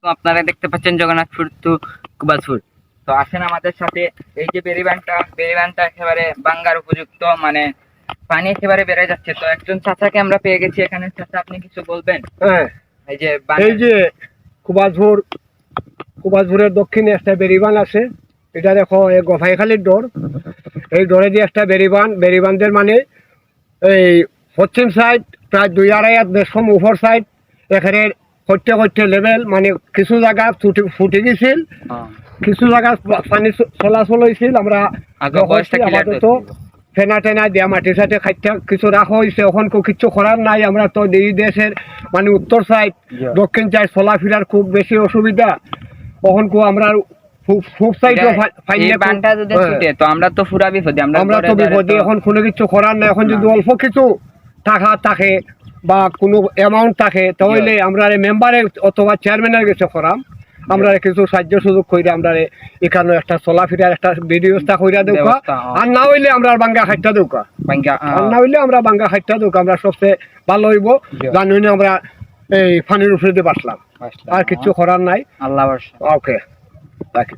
তো আপনারা দেখতে পাচ্ছেন জগন্নাথপুর টু কুবাসপুর। তো আসেন আমাদের সাথে। এই যে বেরিবানটা একেবারে বাঙ্গার উপযুক্ত, মানে পানি একেবারে বেড়ে যাচ্ছে। তো একজন চাচাকে আমরা পেয়ে গেছি এখানে। চাচা, আপনি কিছু বলবেন? হ্যাঁ, এই যে এই যে কুবাসপুরের দক্ষিণে একটা বেরিবান আছে। এটা দেখো এই গোফাইখালির ডোর। এই ডোরে দিয়ে একটা বেরিবানদের মানে এই পশ্চিম সাইড প্রায় 2-2.5 হাত দেড়শো উপর সাইড এখানে করতে লেভেল, মানে কিছু জায়গা ফুটে গেছিল, কিছু জায়গা পানি চলাচল হয়েছিল। আমরা আপাতত ফেনা টেনা দিয়া মাটি সাইডে খাইতে কিছু রাখা হয়েছে। এখন কিছু করার নাই। আমরা তো এই দেশের মানে উত্তর সাইড দক্ষিণ সাইড চলাফেরার খুব বেশি অসুবিধা। এখন আমরা খুব সাইডও তো আমরা তো পুরা বিপদে, আমরা তো বিপদে। এখন কোনো কিছু করার নাই। এখন যদি অল্প কিছু টাকা থাকে বা কোনো অ্যামাউন্ট থাকে তাহলে আমরা মেম্বারের অথবা চেয়ারম্যানের কাছে করাম, আমরা কিছু সাহায্য সুযোগ কইরা আমরা এখানে একটা চলাফেরার একটা ব্যবস্থা কইরা দেওয়া। আর না হইলে আমরা বাঙ্গা খাইটা দেওয়া, আর না হইলে আমরা বাঙ্গা খাইটা দেওয়া। আমরা সবচেয়ে ভালো হইব। জানি আমরা এই পানির উপরে দিয়ে বাসলাম, আর কিছু করার নাই। আল্লাহ। ওকে, রাখি।